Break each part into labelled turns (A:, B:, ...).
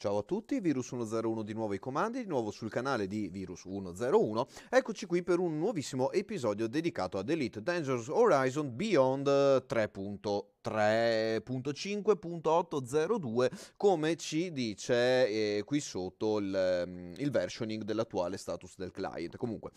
A: Ciao a tutti, Virus 101 di nuovo ai comandi, di nuovo sul canale di Virus 101. Eccoci qui per un nuovissimo episodio dedicato ad Elite Dangerous Horizon Beyond 3.3.5.802, come ci dice qui sotto il versioning dell'attuale status del client. Comunque,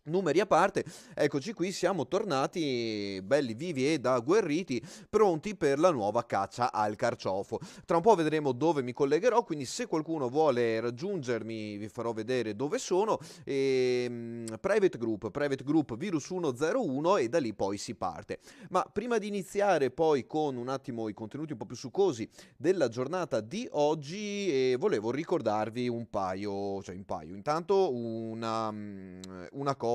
A: numeri a parte, eccoci qui, siamo tornati belli vivi ed agguerriti, pronti per la nuova caccia al carciofo. Tra un po' vedremo dove mi collegherò, quindi se qualcuno vuole raggiungermi vi farò vedere dove sono. Private group Virus 101 e da lì poi si parte. Ma prima di iniziare poi con un attimo i contenuti un po' più succosi della giornata di oggi, volevo ricordarvi intanto una cosa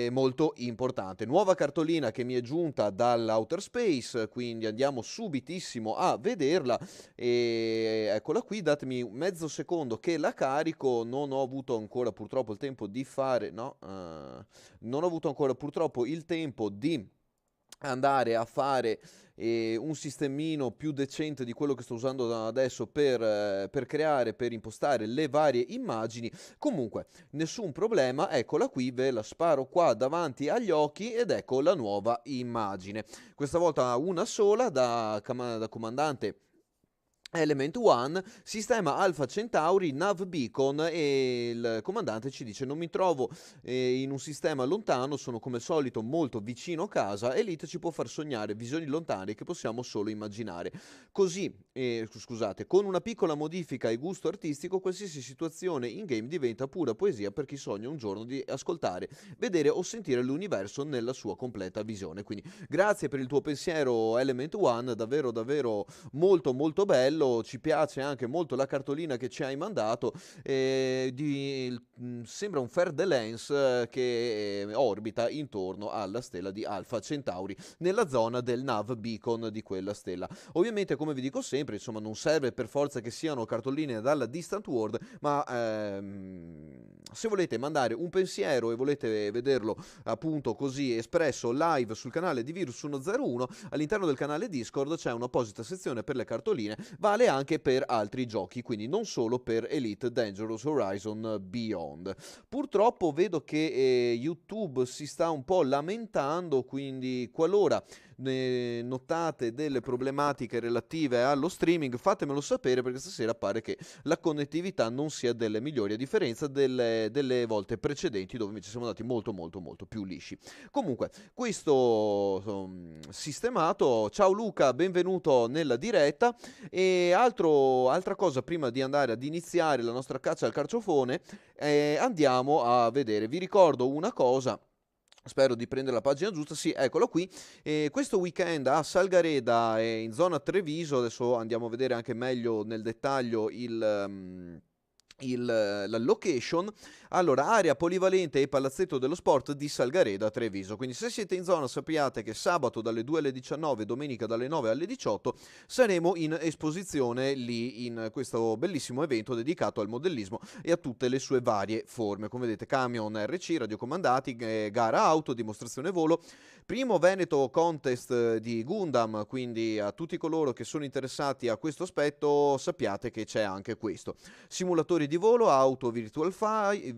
A: molto importante. Nuova cartolina che mi è giunta dall'Outer Space, quindi andiamo subitissimo a vederla. E eccola qui, datemi mezzo secondo che la carico. Non ho avuto ancora purtroppo il tempo di fare, no, non ho avuto ancora purtroppo il tempo di andare a fare un sistemino più decente di quello che sto usando adesso per creare, per impostare le varie immagini. Comunque, nessun problema, eccola qui, ve la sparo qua davanti agli occhi ed ecco la nuova immagine. Questa volta una sola da comandante Element One, sistema Alpha Centauri, Nav Beacon, e il comandante ci dice: non mi trovo in un sistema lontano, sono come al solito molto vicino a casa. Elite ci può far sognare visioni lontane che possiamo solo immaginare. Così, scusate, con una piccola modifica e gusto artistico, qualsiasi situazione in game diventa pura poesia per chi sogna un giorno di ascoltare, vedere o sentire l'universo nella sua completa visione. Quindi grazie per il tuo pensiero, Element One, davvero davvero molto molto bello. Ci piace anche molto la cartolina che ci hai mandato, sembra un fer de lance che orbita intorno alla stella di Alpha Centauri nella zona del Nav Beacon di quella stella. Ovviamente, come vi dico sempre, insomma, non serve per forza che siano cartoline dalla Distant World, ma se volete mandare un pensiero e volete vederlo appunto così espresso live sul canale di Virus 101, all'interno del canale Discord c'è un'apposita sezione per le cartoline, vale anche per altri giochi, quindi non solo per Elite Dangerous Horizon Beyond. Purtroppo vedo che YouTube si sta un po' lamentando, quindi qualora notate delle problematiche relative allo streaming, fatemelo sapere, perché stasera pare che la connettività non sia delle migliori, a differenza delle volte precedenti dove invece siamo andati molto molto molto più lisci. Comunque, questo sistemato. Ciao Luca, benvenuto nella diretta. E altra cosa prima di andare ad iniziare la nostra caccia al carciofone, andiamo a vedere. Vi ricordo una cosa. Spero di prendere la pagina giusta, sì, eccolo qui. Questo weekend a Salgareda, in zona Treviso, adesso andiamo a vedere anche meglio nel dettaglio la location. Allora, area polivalente e palazzetto dello sport di Salgareda Treviso. Quindi se siete in zona sappiate che sabato dalle 2 alle 19, domenica dalle 9 alle 18 saremo in esposizione lì in questo bellissimo evento dedicato al modellismo e a tutte le sue varie forme. Come vedete, camion RC, radiocomandati, gara auto, dimostrazione volo, primo Veneto Contest di Gundam, quindi a tutti coloro che sono interessati a questo aspetto sappiate che c'è anche questo. Simulatori di volo, auto virtual flight,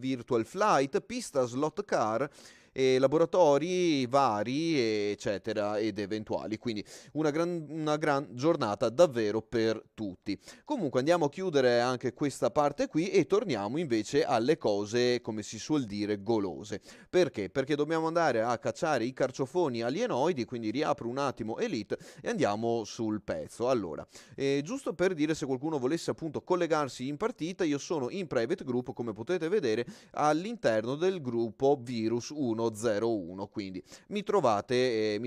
A: pista slot car, e laboratori vari eccetera ed eventuali, quindi una gran giornata davvero per tutti. Comunque andiamo a chiudere anche questa parte qui e torniamo invece alle cose, come si suol dire, golose. Perché? Perché dobbiamo andare a cacciare i carciofoni alienoidi, quindi riapro un attimo Elite e andiamo sul pezzo. Allora, giusto per dire, se qualcuno volesse appunto collegarsi in partita, io sono in private group, come potete vedere, all'interno del gruppo Virus 101, quindi mi trovate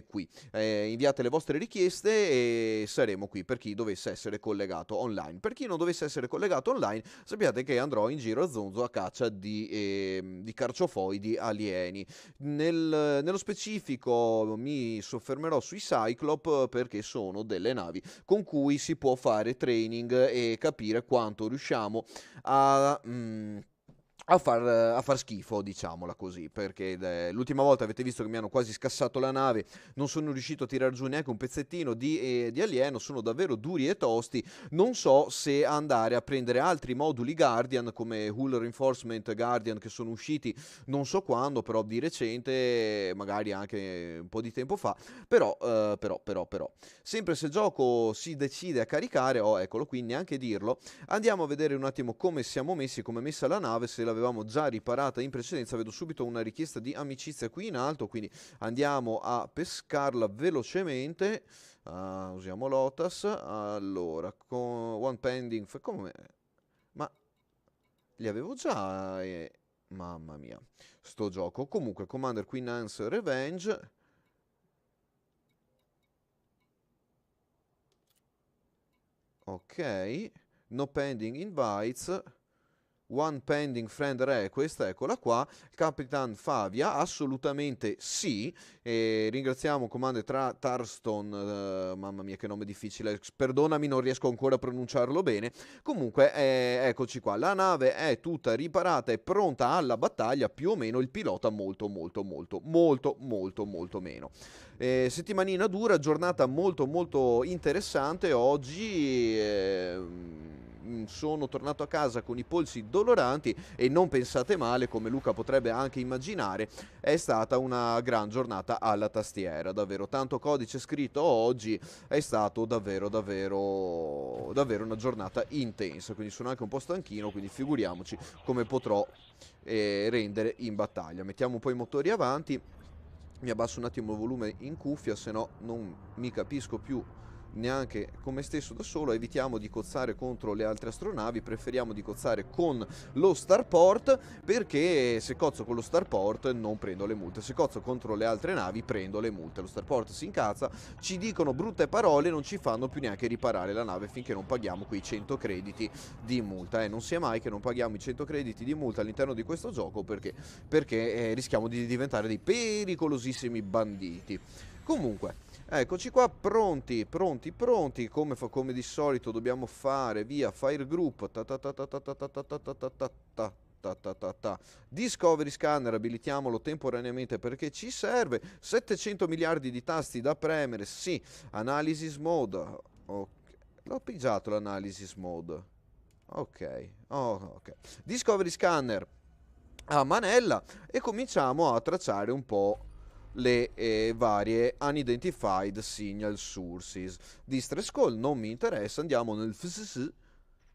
A: qui. Inviate le vostre richieste e saremo qui per chi dovesse essere collegato online. Per chi non dovesse essere collegato online, sappiate che andrò in giro a zonzo a caccia di carciofoidi alieni. Nello specifico mi soffermerò sui Cyclop, perché sono delle navi con cui si può fare training e capire quanto riusciamo a far schifo, diciamola così, perché l'ultima volta avete visto che mi hanno quasi scassato la nave, non sono riuscito a tirar giù neanche un pezzettino di alieno, sono davvero duri e tosti, non so se andare a prendere altri moduli Guardian come Hull Reinforcement Guardian che sono usciti non so quando, però di recente, magari anche un po' di tempo fa, però, sempre se il gioco si decide a caricare, oh eccolo qui, neanche dirlo, andiamo a vedere un attimo come siamo messi, come è messa la nave, se l'avevamo già riparata in precedenza. Vedo subito una richiesta di amicizia qui in alto, quindi andiamo a pescarla velocemente. Usiamo Lotus. Allora, con One Pending, come? Ma li avevo già... mamma mia, sto gioco. Comunque, Commander Queen Anne's Revenge. Ok. No pending invites. One pending friend request, eccola qua. Capitan Favia, assolutamente sì. E ringraziamo Commander Tarston, mamma mia che nome difficile, perdonami non riesco ancora a pronunciarlo bene. Comunque eccoci qua, la nave è tutta riparata e pronta alla battaglia, più o meno il pilota molto meno. Settimanina dura, giornata molto interessante. Oggi sono tornato a casa con i polsi doloranti e non pensate male, come Luca potrebbe anche immaginare, è stata una gran giornata alla tastiera, davvero tanto codice scritto oggi, è stato davvero una giornata intensa, quindi sono anche un po' stanchino, quindi figuriamoci come potrò rendere in battaglia. Mettiamo un po' i motori avanti. Mi abbasso un attimo il volume in cuffia, se no non mi capisco più neanche con me stesso da solo. Evitiamo di cozzare contro le altre astronavi, preferiamo di cozzare con lo starport, perché se cozzo con lo starport non prendo le multe, se cozzo contro le altre navi prendo le multe. Lo starport si incazza, ci dicono brutte parole, non ci fanno più neanche riparare la nave finché non paghiamo quei 100 crediti di multa. Non sia mai che non paghiamo i 100 crediti di multa all'interno di questo gioco, perché rischiamo di diventare dei pericolosissimi banditi. Comunque, eccoci qua, pronti, come di solito dobbiamo fare, via, fire group, Discovery Scanner, abilitiamolo temporaneamente perché ci serve, 700 miliardi di tasti da premere, sì, Analysis Mode, ok, l'ho pigiato l'Analysis Mode, ok, Discovery Scanner a manella e cominciamo a tracciare un po' le varie unidentified signal sources. Distress call non mi interessa, andiamo nel FSS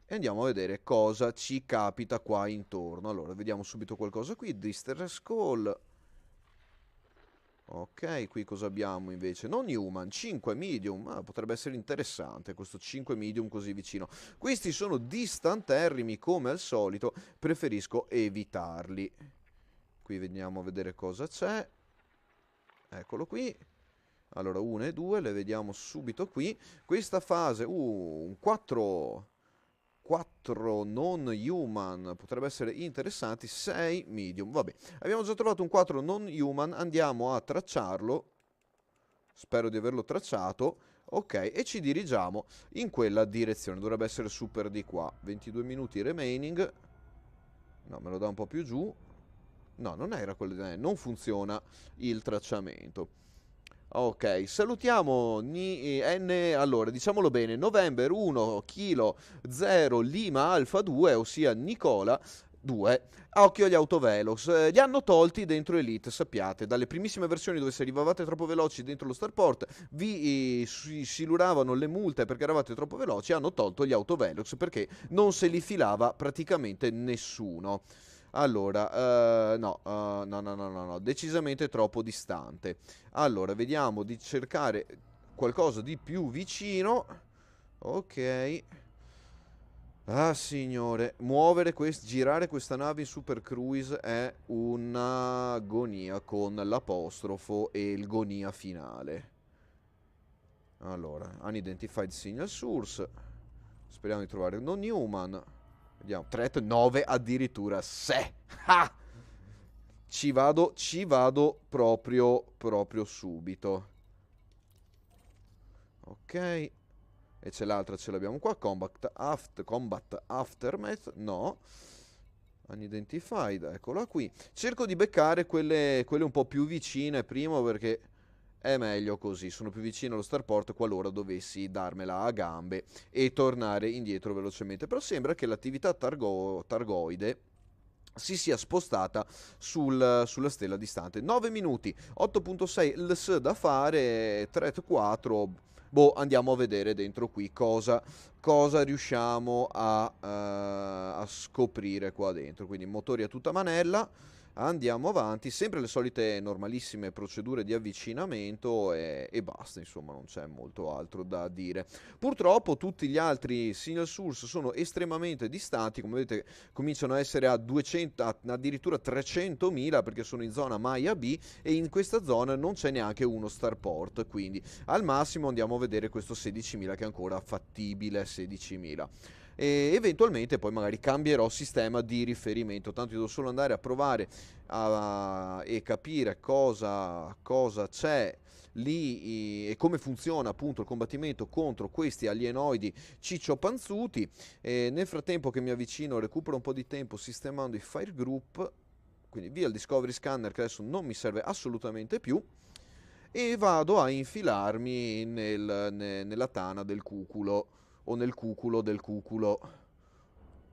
A: e andiamo a vedere cosa ci capita qua intorno. Allora, vediamo subito qualcosa qui, distress call. Ok, qui cosa abbiamo invece? Non human, 5 medium, potrebbe essere interessante questo 5 medium così vicino. Questi sono distanterrimi come al solito, preferisco evitarli. Qui vediamo a vedere cosa c'è. Eccolo qui. Allora 1 e 2 le vediamo subito qui. Questa fase, un 4 non human potrebbe essere interessanti, 6 medium. Vabbè, abbiamo già trovato un 4 non human, andiamo a tracciarlo. Spero di averlo tracciato. Ok, e ci dirigiamo in quella direzione. Dovrebbe essere super di qua. 22 minuti remaining. No, me lo dà un po' più giù. No, non era quello di... non funziona il tracciamento. Ok, salutiamo allora, diciamolo bene, November 1, Kilo 0, Lima Alfa 2, ossia Nicola 2, a occhio agli autovelox. Li hanno tolti dentro Elite, sappiate, dalle primissime versioni dove se arrivavate troppo veloci dentro lo starport vi si luravano le multe perché eravate troppo veloci, hanno tolto gli autovelox perché non se li filava praticamente nessuno. Allora, no, decisamente troppo distante. Allora, vediamo di cercare qualcosa di più vicino. Ok. Ah, signore, girare questa nave in Super Cruise è un'agonia con l'apostrofo e il gonia finale. Allora, unidentified signal source. Speriamo di trovare non human. Vediamo, threat 9 addirittura. Se. Ah! Ci vado proprio subito. Ok. E c'è l'altra, ce l'abbiamo qua. Combat Aftermath. No. Unidentified, eccola qui. Cerco di beccare quelle un po' più vicine prima perché è meglio così, sono più vicino allo starport qualora dovessi darmela a gambe e tornare indietro velocemente. Però sembra che l'attività targoide si sia spostata sulla stella distante. 9 minuti, 8.6 LS da fare, threat 4. Boh, andiamo a vedere dentro qui cosa riusciamo a scoprire qua dentro. Quindi motori a tutta manella. Andiamo avanti, sempre le solite normalissime procedure di avvicinamento e basta, insomma, non c'è molto altro da dire. Purtroppo tutti gli altri signal source sono estremamente distanti, come vedete cominciano a essere a 200, addirittura 300.000 perché sono in zona Maya B e in questa zona non c'è neanche uno starport, quindi al massimo andiamo a vedere questo 16.000 che è ancora fattibile, 16.000 e eventualmente poi magari cambierò sistema di riferimento, tanto io devo solo andare a provare e capire cosa c'è lì e come funziona appunto il combattimento contro questi alienoidi ciccio-panzuti. E nel frattempo che mi avvicino recupero un po' di tempo sistemando i fire group, quindi via il discovery scanner che adesso non mi serve assolutamente più, e vado a infilarmi nella tana del cuculo o nel cuculo del cuculo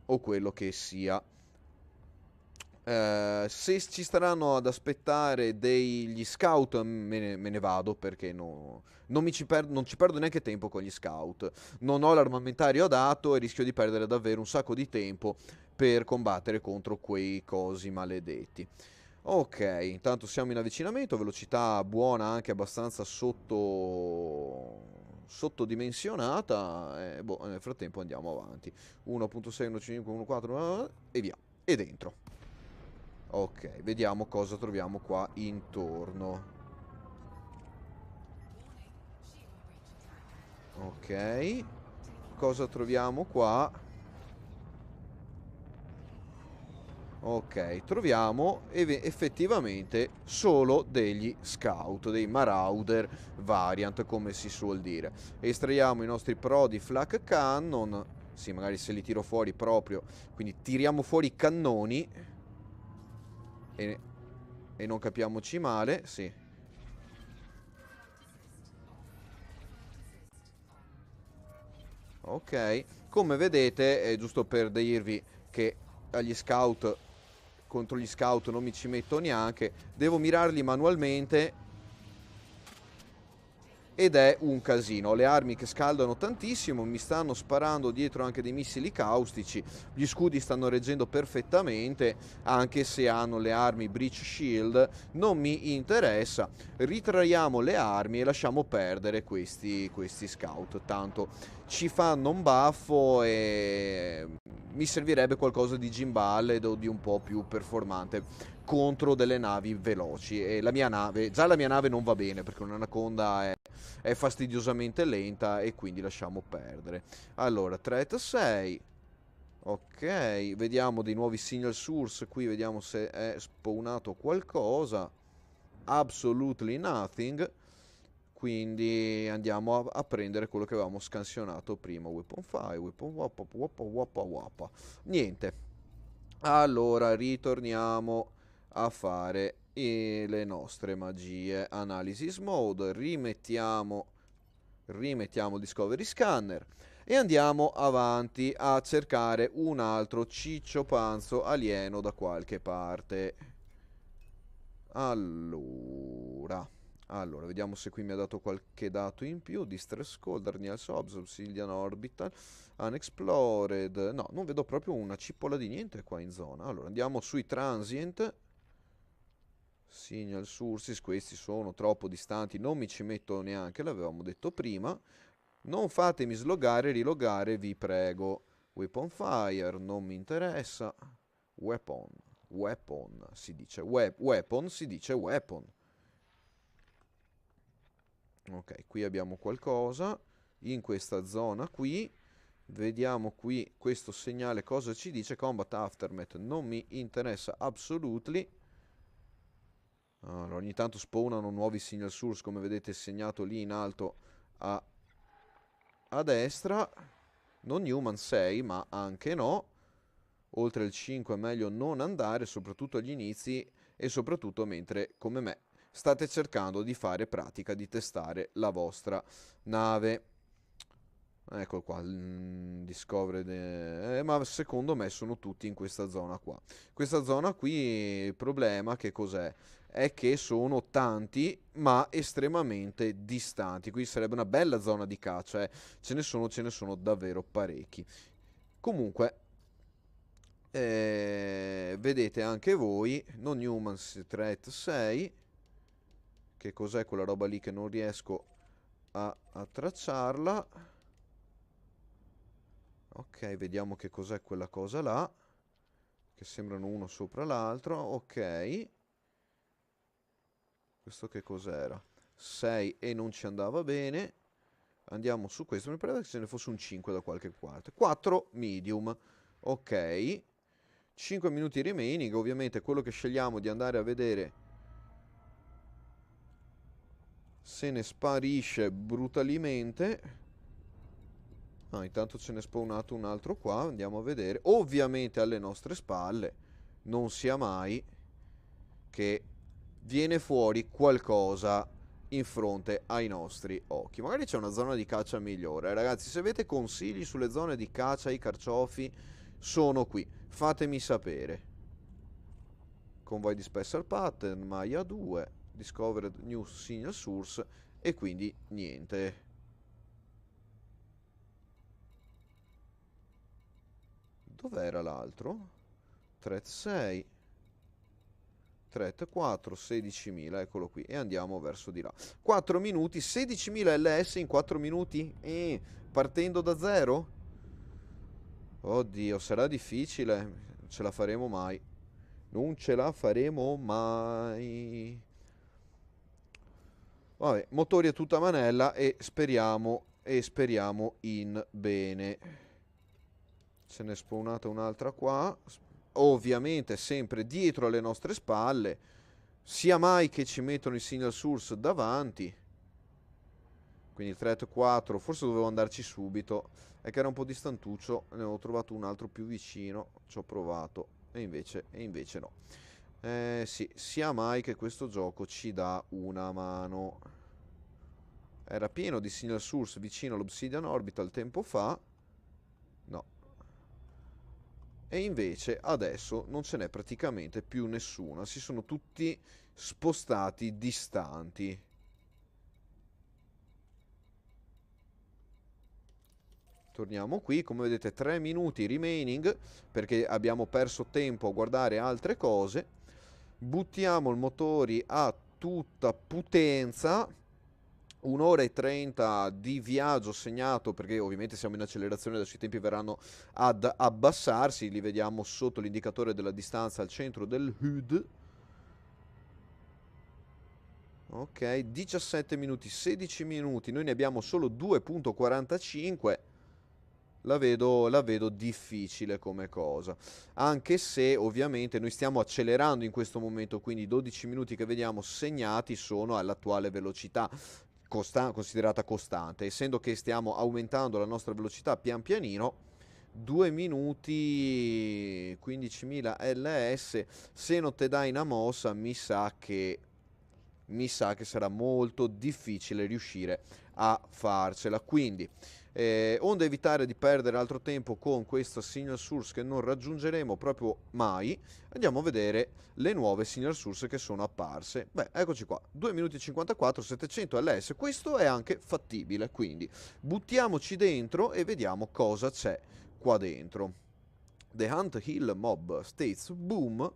A: o quello che sia. Se ci staranno ad aspettare degli scout me ne vado perché non ci perdo neanche tempo con gli scout. Non ho l'armamentario adatto e rischio di perdere davvero un sacco di tempo per combattere contro quei cosi maledetti. Ok, intanto siamo in avvicinamento, velocità buona anche abbastanza sottodimensionata. Boh, nel frattempo andiamo avanti. 1.6, 1.5, 1.4 e via. E dentro. Ok, vediamo cosa troviamo qua intorno. Ok, cosa troviamo qua? Ok, troviamo effettivamente solo degli scout, dei marauder variant come si suol dire. Estraiamo i nostri pro di flak cannon, sì magari se li tiro fuori proprio, quindi tiriamo fuori i cannoni e, e non capiamoci male, sì. Ok, come vedete, giusto per dirvi che agli scout, contro gli scout non mi ci metto neanche, devo mirarli manualmente ed è un casino. Le armi che scaldano tantissimo, mi stanno sparando dietro anche dei missili caustici, gli scudi stanno reggendo perfettamente, anche se hanno le armi Breach Shield, non mi interessa, ritraiamo le armi e lasciamo perdere questi scout, tanto ci fanno un baffo e mi servirebbe qualcosa di gimballed o di un po' più performante contro delle navi veloci e già la mia nave non va bene perché un'anaconda è fastidiosamente lenta e quindi lasciamo perdere. Allora, threat 6. Ok, vediamo dei nuovi signal source qui, vediamo se è spawnato qualcosa. Absolutely nothing. Quindi andiamo a prendere quello che avevamo scansionato prima. Weapon 5, weapon wappa wappa wappa wappa. Niente. Allora, ritorniamo a fare le nostre magie. Analysis mode, rimettiamo il Discovery Scanner e andiamo avanti a cercare un altro ciccio panzo alieno da qualche parte. Allora, vediamo se qui mi ha dato qualche dato in più. Distress Call, Darniel Sobs, Obsidian Orbital, Unexplored. No, non vedo proprio una cippola di niente qua in zona. Allora, andiamo sui Transient. Signal Sources, questi sono troppo distanti, non mi ci metto neanche, l'avevamo detto prima. Non fatemi slogare e rilogare, vi prego. Weapon Fire, non mi interessa. Weapon, si dice weapon, si dice weapon. Ok, qui abbiamo qualcosa. In questa zona qui. Vediamo qui questo segnale cosa ci dice. Combat Aftermath non mi interessa absolutely. Allora, ogni tanto spawnano nuovi signal source, come vedete segnato lì in alto a destra. Non human 6, ma anche no. oltre il 5 è meglio non andare, soprattutto agli inizi e soprattutto mentre, come me, state cercando di fare pratica, di testare la vostra nave. Ecco qua, ma secondo me sono tutti in questa zona qua. Questa zona qui, il problema che cos'è? È che sono tanti ma estremamente distanti. Qui sarebbe una bella zona di caccia, eh. Ce ne sono davvero parecchi. Comunque, vedete anche voi, non Humans Threat 6, che cos'è quella roba lì che non riesco a tracciarla. Ok, vediamo che cos'è quella cosa là, che sembrano uno sopra l'altro. Ok, questo che cos'era? 6 e non ci andava bene. Andiamo su questo, mi pare che ce ne fosse un 5 da qualche parte. 4 medium. Ok, 5 minuti remaining, ovviamente quello che scegliamo di andare a vedere se ne sparisce brutalmente. Ah, intanto ce n'è spawnato un altro qua, andiamo a vedere. Ovviamente alle nostre spalle, non sia mai che viene fuori qualcosa in fronte ai nostri occhi. Magari c'è una zona di caccia migliore. Ragazzi, se avete consigli sulle zone di caccia ai carciofi, sono qui. Fatemi sapere. Convoy di Special Pattern, Maya 2, Discovered New Signal Source e quindi niente. Dov'era l'altro? Threat 6, Threat 4, 16.000, eccolo qui. E andiamo verso di là. 4 minuti, 16.000 LS in 4 minuti? Partendo da zero? Oddio, sarà difficile. Non ce la faremo mai. Non ce la faremo mai. Vabbè, motori a tutta manella e speriamo in bene. Se n'è spawnata un'altra qua. Ovviamente sempre dietro alle nostre spalle. Sia mai che ci mettono il signal source davanti. Quindi il threat 4. Forse dovevo andarci subito. È che era un po' distantuccio. Ne ho trovato un altro più vicino. Ci ho provato. E invece no. Sì, sia mai che questo gioco ci dà una mano. Era pieno di signal source vicino all'Obsidian Orbital tempo fa. No. E invece adesso non ce n'è praticamente più nessuna. Si sono tutti spostati distanti. Torniamo qui, come vedete 3 minuti remaining perché abbiamo perso tempo a guardare altre cose. Buttiamo il motori a tutta potenza. 1 ora e 30 di viaggio segnato perché ovviamente siamo in accelerazione, adesso i tempi verranno ad abbassarsi, li vediamo sotto l'indicatore della distanza al centro del HUD. Ok, 17 minuti, 16 minuti, noi ne abbiamo solo 2.45. La vedo difficile come cosa, anche se ovviamente noi stiamo accelerando in questo momento, quindi i 12 minuti che vediamo segnati sono all'attuale velocità considerata costante, essendo che stiamo aumentando la nostra velocità pian pianino. 2 minuti 15.000 ls, se non te dai una mossa mi sa che sarà molto difficile riuscire a farcela, quindi onde evitare di perdere altro tempo con questa signal source che non raggiungeremo proprio mai, andiamo a vedere le nuove signal source che sono apparse. Beh, eccoci qua, 2 minuti e 54, 700 ls, questo è anche fattibile, quindi buttiamoci dentro e vediamo cosa c'è qua dentro. The Hunt Hill Mob States Boom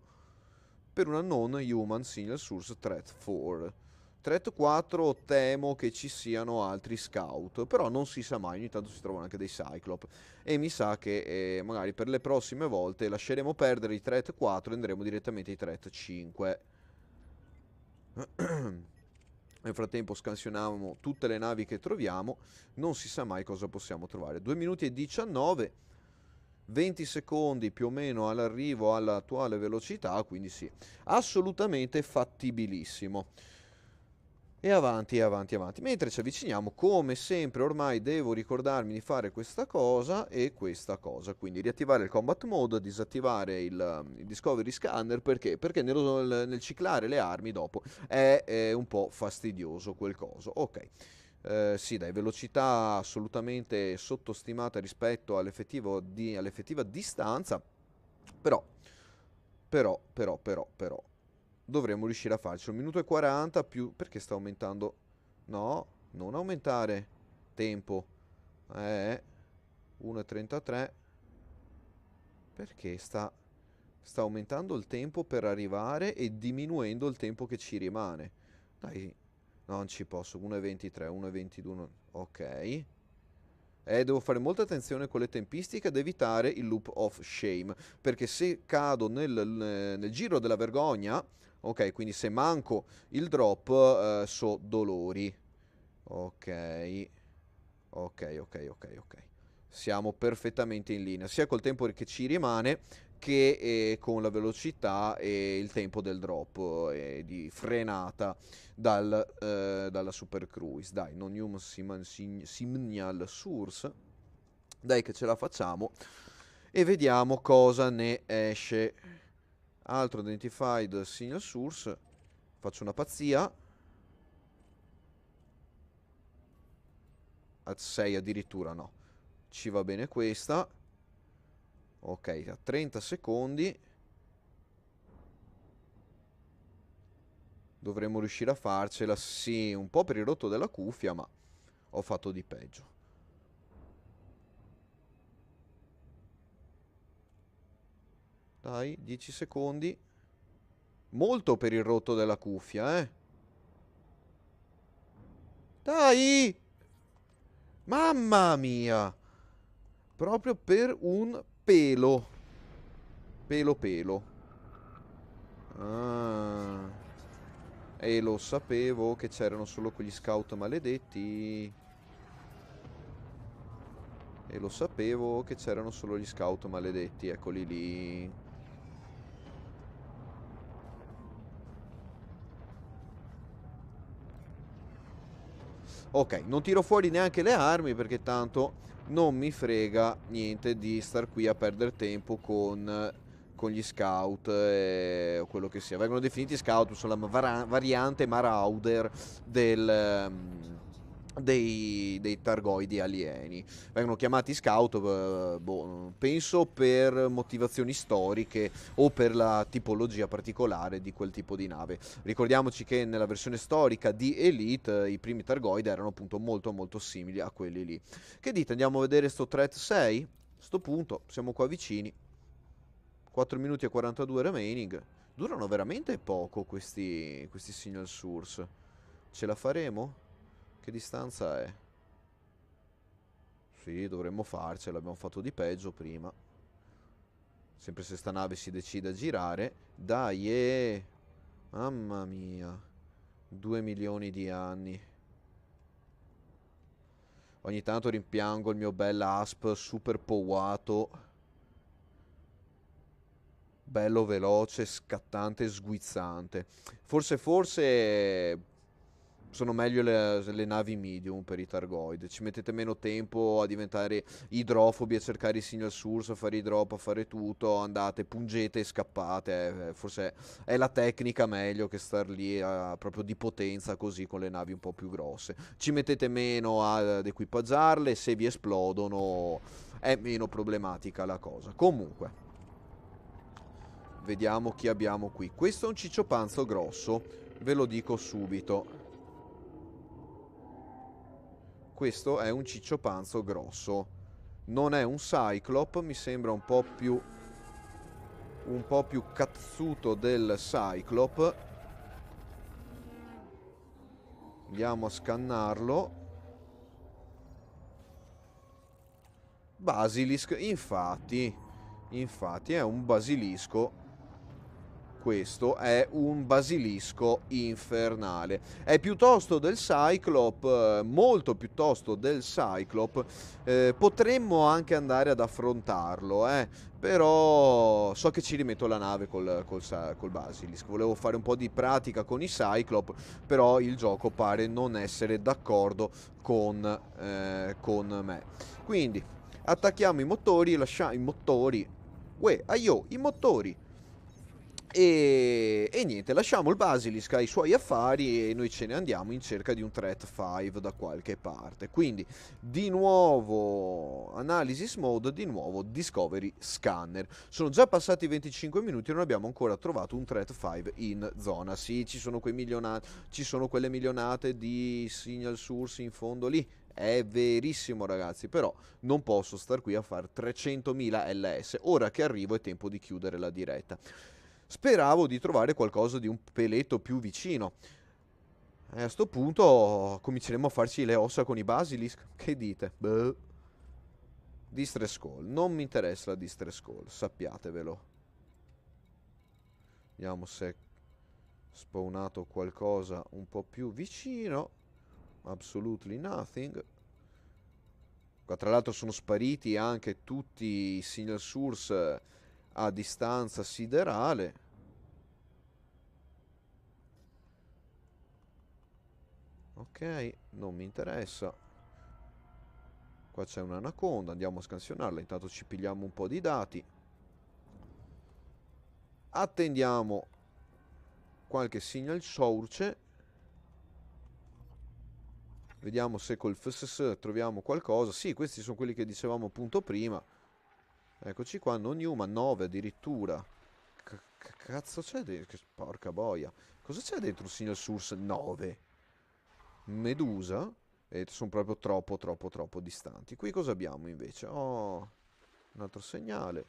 A: per una non human signal source threat 4. Threat 4 temo che ci siano altri scout, però non si sa mai, ogni tanto si trovano anche dei Cyclop e mi sa che magari per le prossime volte lasceremo perdere i Threat 4 e andremo direttamente ai Threat 5. Nel frattempo scansioniamo tutte le navi che troviamo, non si sa mai cosa possiamo trovare. 2 minuti e 19, 20 secondi più o meno all'arrivo all'attuale velocità, quindi sì, assolutamente fattibilissimo. E avanti, e avanti, e avanti. Mentre ci avviciniamo, come sempre, ormai devo ricordarmi di fare questa cosa e questa cosa. Quindi riattivare il combat mode, disattivare il discovery scanner. Perché? Perché nel ciclare le armi dopo è un po' fastidioso quel coso. Ok. Sì, dai, velocità assolutamente sottostimata rispetto all'effettiva distanza. Però, però, dovremmo riuscire a farci 1 minuto e 40 più... Perché sta aumentando? No, non aumentare. Tempo. 1,33. Perché sta aumentando il tempo per arrivare e diminuendo il tempo che ci rimane. Dai, no, non ci posso. 1,23, 1,22. Ok. Devo fare molta attenzione con le tempistiche ad evitare il loop of shame, perché se cado nel giro della vergogna, ok, quindi se manco il drop, so dolori. Ok, ok. Siamo perfettamente in linea, sia col tempo che ci rimane, che con la velocità e il tempo del drop di frenata dalla Super Cruise. Dai, non human signal source. Dai che ce la facciamo. E vediamo cosa ne esce. Altro identified signal source. Faccio una pazzia. A 6 addirittura no. Ci va bene questa. Ok, a 30 secondi. Dovremmo riuscire a farcela. Sì, un po' per il rotto della cuffia, ma ho fatto di peggio. Dai, 10 secondi. Molto per il rotto della cuffia, eh. Dai! Mamma mia! Proprio per un pelo. Pelo. Ah. E lo sapevo che c'erano solo quegli scout maledetti. E lo sapevo che c'erano solo gli scout maledetti. Eccoli lì. Ok, non tiro fuori neanche le armi perché tanto non mi frega niente di star qui a perdere tempo con gli scout o quello che sia. Vengono definiti scout, sono la variante marauder dei targoidi alieni. Vengono chiamati scout, boh, penso per motivazioni storiche o per la tipologia particolare di quel tipo di nave. Ricordiamoci che nella versione storica di Elite i primi Targoid erano appunto molto simili a quelli lì. Che dite? Andiamo a vedere sto threat 6? Sto punto, siamo qua vicini. 4 minuti e 42 remaining. Durano veramente poco questi signal source. Ce la faremo? Che distanza è? Sì, dovremmo farcela, abbiamo fatto di peggio prima. Sempre se sta nave si decide a girare. Dai, mamma mia. 2 milioni di anni. Ogni tanto rimpiango il mio bel asp super powato. Bello veloce, scattante, sguizzante. Forse sono meglio le navi medium per i Targoid. Ci mettete meno tempo a diventare idrofobi, a cercare i signal source, a fare i drop, a fare tutto. Andate, pungete e scappate. Forse è la tecnica meglio che star lì proprio di potenza così con le navi un po' più grosse. Ci mettete meno ad equipaggiarle. Se vi esplodono è meno problematica la cosa. Comunque, vediamo chi abbiamo qui. Questo è un ciccio panzo grosso, ve lo dico subito. Questo è un ciccio panzo grosso. Non è un Cyclop, mi sembra un po' più cazzuto del Cyclop. Andiamo a scannarlo. Basilisk, infatti è un basilisco. questo è un basilisco infernale. È piuttosto del Cyclop, molto piuttosto del Cyclop. Potremmo anche andare ad affrontarlo, però so che ci rimetto la nave col Basilisk. Volevo fare un po' di pratica con i Cyclop, però il gioco pare non essere d'accordo con me. Quindi attacchiamo i motori e lasciamo i motori. Uè, aio, i motori. E niente, lasciamo il Basilisk ai suoi affari e noi ce ne andiamo in cerca di un Threat 5 da qualche parte. Quindi, di nuovo Analysis Mode, di nuovo Discovery Scanner. Sono già passati 25 minuti e non abbiamo ancora trovato un Threat 5 in zona. Sì, ci sono ci sono quelle milionate di signal source in fondo lì. È verissimo ragazzi, però non posso star qui a fare 300.000 LS. Ora che arrivo è tempo di chiudere la diretta. Speravo di trovare qualcosa di un peletto più vicino. E a sto punto cominceremo a farci le ossa con i Basilisk. Che dite? Beh. Distress Call. Non mi interessa la Distress Call, sappiatevelo. Vediamo se è spawnato qualcosa un po' più vicino. Absolutely nothing. Qua tra l'altro sono spariti anche tutti i signal source a distanza siderale. Ok, non mi interessa. Qua c'è un'anaconda, andiamo a scansionarla, intanto ci pigliamo un po' di dati. Attendiamo qualche signal source. Vediamo se col FSS troviamo qualcosa. Sì, questi sono quelli che dicevamo appunto prima. Eccoci qua, non human, 9 addirittura. Che cazzo c'è dentro? Porca boia. Cosa c'è dentro un signal source 9? Medusa? E sono proprio troppo distanti. Qui cosa abbiamo invece? Oh, un altro segnale.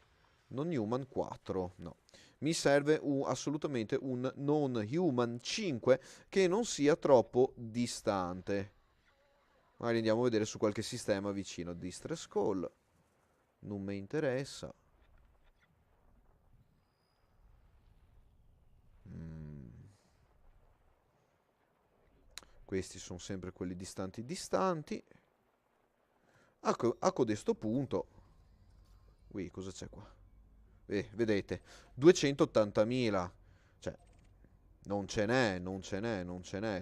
A: Non human 4, no. Mi serve assolutamente un non human 5 che non sia troppo distante. Magari andiamo a vedere su qualche sistema vicino. Distress Call. Non mi interessa. Questi sono sempre quelli distanti. A codesto punto. Ui, cosa c'è qua? Vedete, 280.000. Cioè, non ce n'è.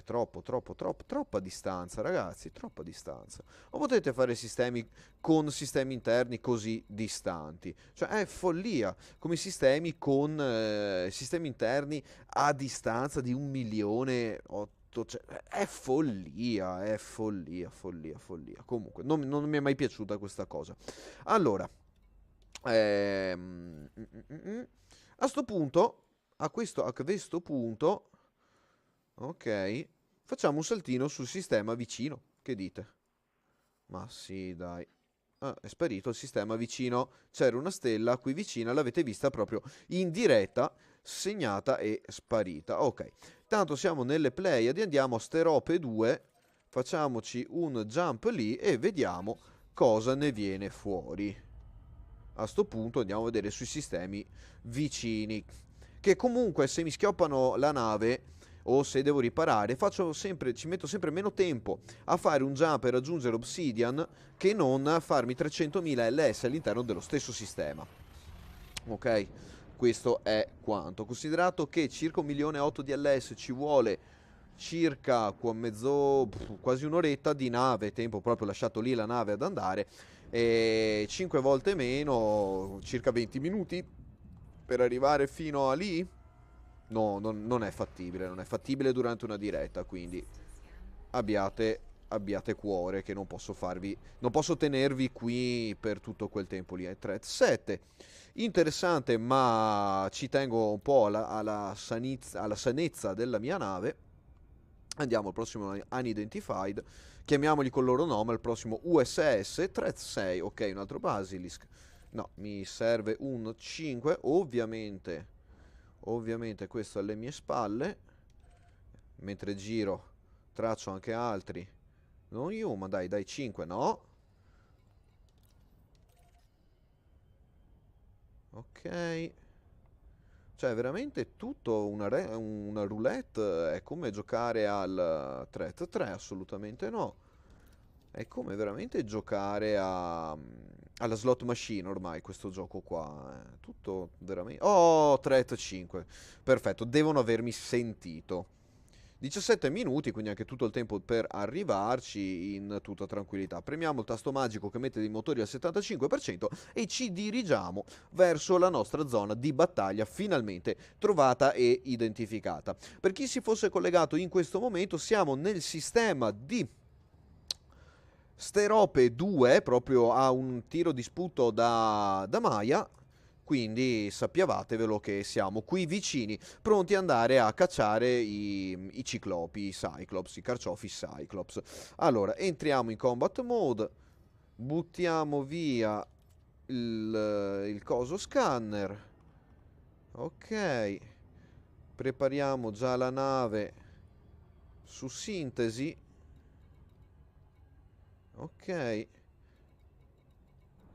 A: Troppa distanza, ragazzi, troppa distanza. O potete fare sistemi con sistemi interni così distanti. Cioè, è follia. Come sistemi con sistemi interni a distanza di 1.000.000. Cioè, è follia, è follia. Comunque, non mi è mai piaciuta questa cosa. Allora, Ehm, mm, mm, mm. a sto punto, a questo punto, ok, facciamo un saltino sul sistema vicino. Che dite? Ma sì, dai. Ah, è sparito il sistema vicino. C'era una stella qui vicina, l'avete vista proprio in diretta, segnata e sparita. Ok, tanto siamo nelle Pleiadi, andiamo a Sterope 2, facciamoci un jump lì e vediamo cosa ne viene fuori. A sto punto andiamo a vedere sui sistemi vicini, che comunque se mi schioppano la nave o se devo riparare ci metto sempre meno tempo a fare un jump e raggiungere Obsidian che non a farmi 300.000 LS all'interno dello stesso sistema. Ok, questo è quanto. Considerato che circa 1.800.000 di LS ci vuole circa quasi un'oretta di nave, tempo proprio lasciato lì la nave ad andare, e 5 volte meno, circa 20 minuti per arrivare fino a lì. No, non è fattibile, non è fattibile durante una diretta, quindi abbiate cuore che non posso tenervi qui per tutto quel tempo lì. È threat 7, interessante, ma ci tengo un po' alla sanezza della mia nave. Andiamo al prossimo Unidentified, chiamiamoli col loro nome, al prossimo USS Threat 6, ok, un altro Basilisk. No, mi serve un 5, ovviamente questo alle mie spalle, mentre giro traccio anche altri. Non io, ma dai 5, no. Ok, Cioè, veramente tutto una roulette è come giocare al Threat 3, assolutamente no. È come veramente giocare alla slot machine ormai questo gioco qua. È tutto veramente... Oh, Threat 5. Perfetto, devono avermi sentito. 17 minuti, quindi anche tutto il tempo per arrivarci in tutta tranquillità. Premiamo il tasto magico che mette i motori al 75% e ci dirigiamo verso la nostra zona di battaglia finalmente trovata e identificata. Per chi si fosse collegato in questo momento, siamo nel sistema di Sterope 2, proprio a un tiro di sputo da Maya. Quindi sappiavatevelo che siamo qui vicini, pronti ad andare a cacciare i ciclopi, i Cyclops, i carciofi Cyclops. Allora, entriamo in combat mode, buttiamo via il coso scanner. Ok, prepariamo già la nave su sintesi. Ok,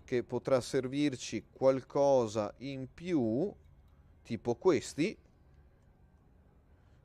A: che potrà servirci qualcosa in più, tipo questi.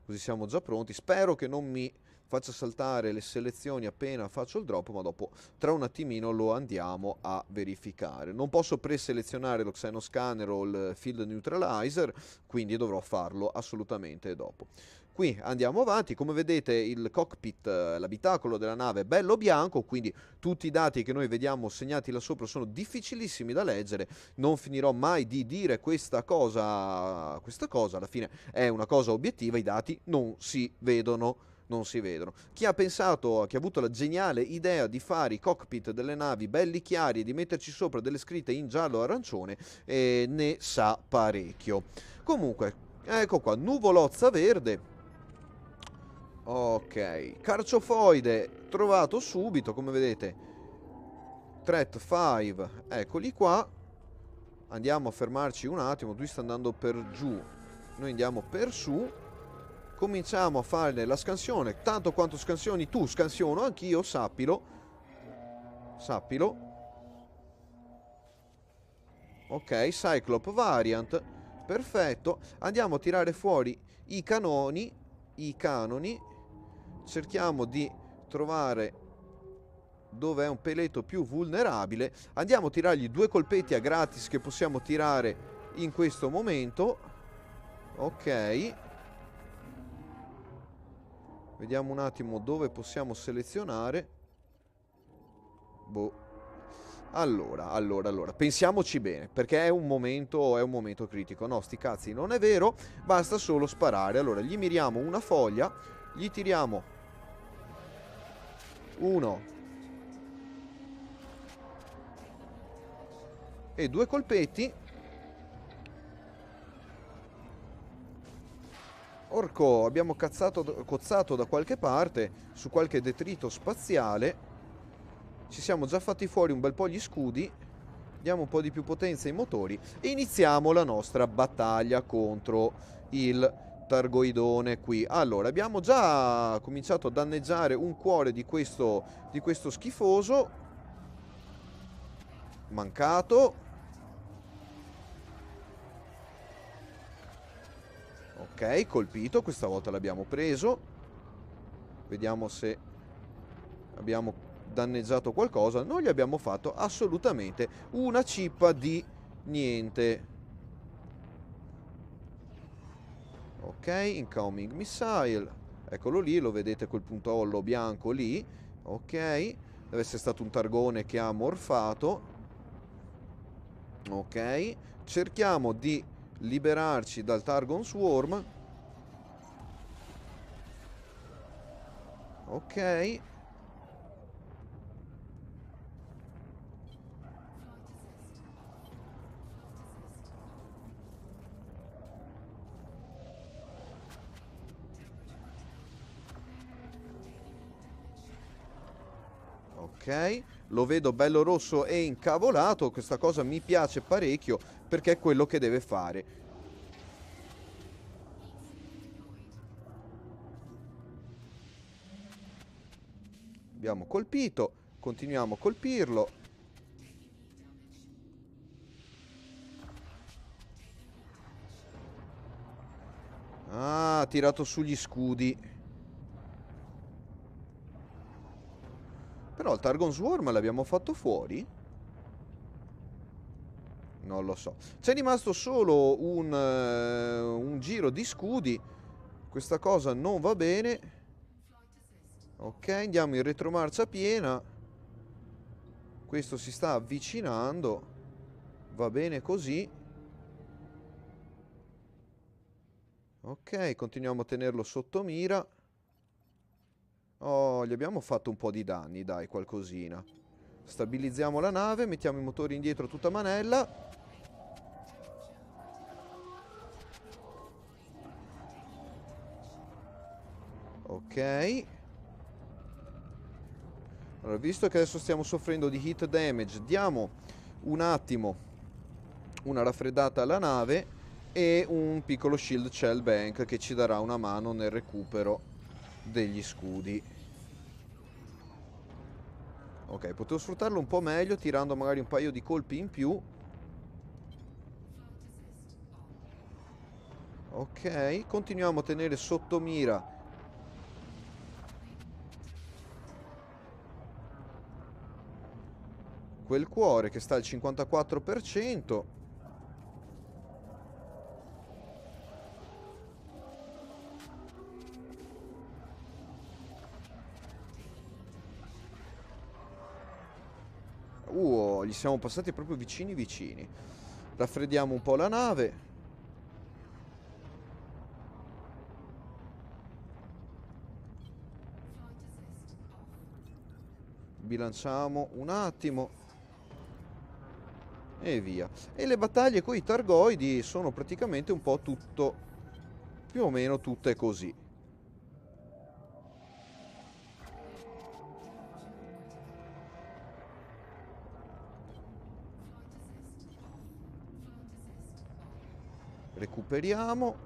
A: Così siamo già pronti. Spero che non mi faccia saltare le selezioni appena faccio il drop, ma dopo tra un attimino lo andiamo a verificare. Non posso preselezionare lo Xenoscanner o il Field Neutralizer, quindi dovrò farlo assolutamente dopo. Qui andiamo avanti, come vedete il cockpit, l'abitacolo della nave è bello bianco, quindi tutti i dati che noi vediamo segnati là sopra sono difficilissimi da leggere. Non finirò mai di dire questa cosa, alla fine è una cosa obiettiva, i dati non si vedono. Non si vedono. Chi ha pensato, chi ha avuto la geniale idea di fare i cockpit delle navi belli chiari e di metterci sopra delle scritte in giallo e arancione, ne sa parecchio. Comunque, ecco qua, nuvolozza verde. Ok, carciofoide trovato subito, come vedete. Threat 5, eccoli qua. Andiamo a fermarci un attimo, lui sta andando per giù, noi andiamo per su. Cominciamo a fare la scansione, tanto quanto scansioni tu, scansiono anch'io, sappilo. Sappilo. Ok, Cyclop Variant, perfetto. Andiamo a tirare fuori i canoni, i canoni. Cerchiamo di trovare dove è un peletto più vulnerabile. Andiamo a tirargli due colpetti a gratis che possiamo tirare in questo momento. Ok. Vediamo un attimo dove possiamo selezionare. Boh. Allora, pensiamoci bene, perché è un momento critico. No, sti cazzi, non è vero, basta solo sparare. Allora, gli miriamo una foglia, gli tiriamo uno e due colpetti. Orco, abbiamo cozzato da qualche parte, su qualche detrito spaziale. Ci siamo già fatti fuori un bel po' gli scudi. Diamo un po' di più potenza ai motori e iniziamo la nostra battaglia contro il Targoidone qui. Allora, abbiamo già cominciato a danneggiare un cuore di questo schifoso. Mancato. Ok, colpito, questa volta l'abbiamo preso. Vediamo se abbiamo danneggiato qualcosa. Non gli abbiamo fatto assolutamente una cippa di niente. Ok, incoming missile. Eccolo lì, lo vedete quel puntollo bianco lì. Ok, deve essere stato un targone che ha morfato. Ok, cerchiamo di liberarci dal Targon Swarm. Ok. Ok, lo vedo bello rosso e incavolato, questa cosa mi piace parecchio perché è quello che deve fare. Abbiamo colpito, continuiamo a colpirlo. ha tirato su gli scudi. Però il Targon Swarm l'abbiamo fatto fuori? Non lo so. C'è rimasto solo un giro di scudi. Questa cosa non va bene. Ok, andiamo in retromarcia piena. Questo si sta avvicinando. Va bene così. Ok, continuiamo a tenerlo sotto mira. Oh, gli abbiamo fatto un po' di danni, dai, qualcosina. Stabilizziamo la nave, mettiamo i motori indietro a tutta manella. Ok. Allora, visto che adesso stiamo soffrendo di hit damage, diamo un attimo una raffreddata alla nave e un piccolo shield shell bank che ci darà una mano nel recupero degli scudi. Ok, potevo sfruttarlo un po' meglio tirando magari un paio di colpi in più. Ok, continuiamo a tenere sotto mira quel cuore che sta al 54%. Gli siamo passati proprio vicini vicini. Raffreddiamo un po' la nave. Bilanciamo un attimo. E via. E le battaglie con i Targoidi sono praticamente un po' tutto, più o meno tutte così. Recuperiamo.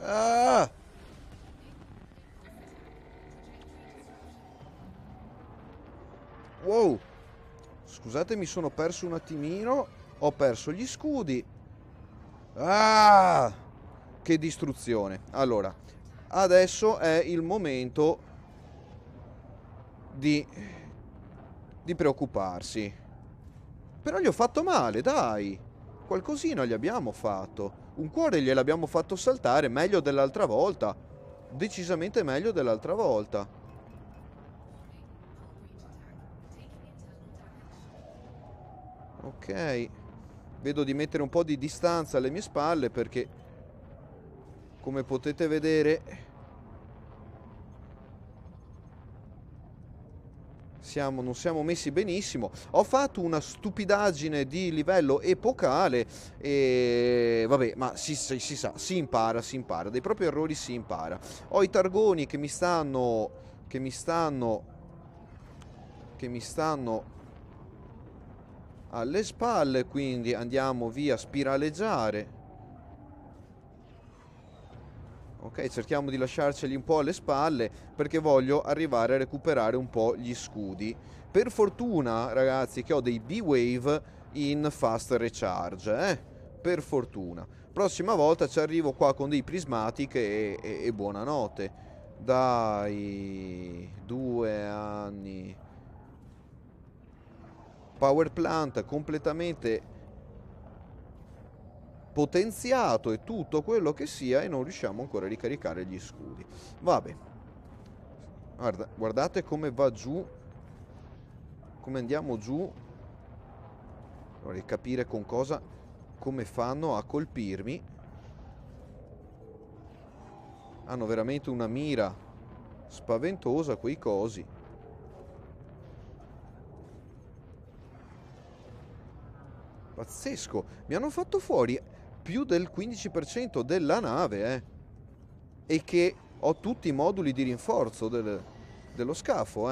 A: Ah! Wow! Scusate, mi sono perso un attimino. Ho perso gli scudi. Ah! Che distruzione. Allora, adesso è il momento di, di preoccuparsi. Però gli ho fatto male, dai. Qualcosina gli abbiamo fatto. Un cuore gliel'abbiamo fatto saltare, meglio dell'altra volta. Decisamente meglio dell'altra volta. Ok. Vedo di mettere un po' di distanza alle mie spalle perché, come potete vedere, non siamo messi benissimo. Ho fatto una stupidaggine di livello epocale e vabbè, ma si sa, si impara, si impara. Dai propri errori si impara. Ho i targoni che mi stanno che mi stanno che mi stanno alle spalle, quindi andiamo via a spiraleggiare. Ok, cerchiamo di lasciarceli un po' alle spalle perché voglio arrivare a recuperare un po' gli scudi. Per fortuna, ragazzi, che ho dei B-Wave in fast recharge, per fortuna. Prossima volta ci arrivo qua con dei prismatic e buonanotte. Dai, 2 anni. Power plant completamente potenziato e tutto quello che sia e non riusciamo ancora a ricaricare gli scudi. Vabbè, guardate come va giù, come andiamo giù. Vorrei capire con cosa, come fanno a colpirmi. Hanno veramente una mira spaventosa quei cosi. Pazzesco, mi hanno fatto fuori più del 15% della nave, E che ho tutti i moduli di rinforzo dello scafo,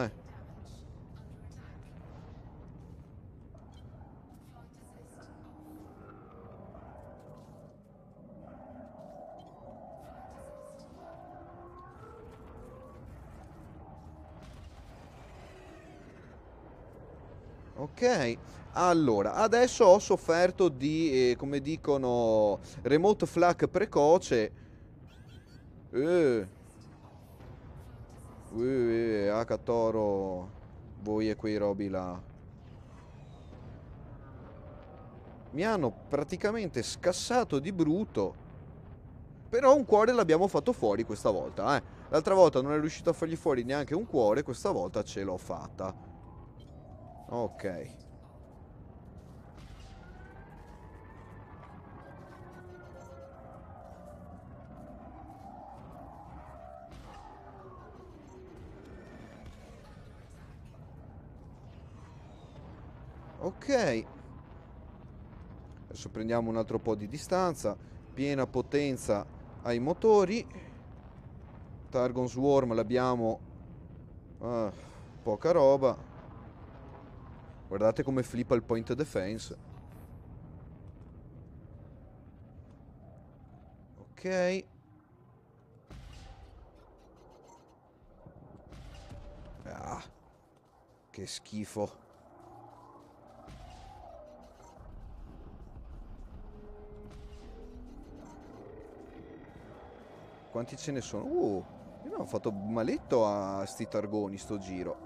A: Ok, allora, adesso ho sofferto di, come dicono, remote flak precoce. Eh, Akatoro, voi e quei robi là. Mi hanno praticamente scassato di brutto. Però un cuore l'abbiamo fatto fuori questa volta, eh. L'altra volta non è riuscito a fargli fuori neanche un cuore, questa volta ce l'ho fatta. Ok. Ok. Adesso prendiamo un altro po' di distanza. Piena potenza ai motori. Targon Swarm l'abbiamo. Ah, poca roba. Guardate come flippa il point defense. Ok. Ah, che schifo. Quanti ce ne sono? Io non ho fatto maletto a sti targoni sto giro.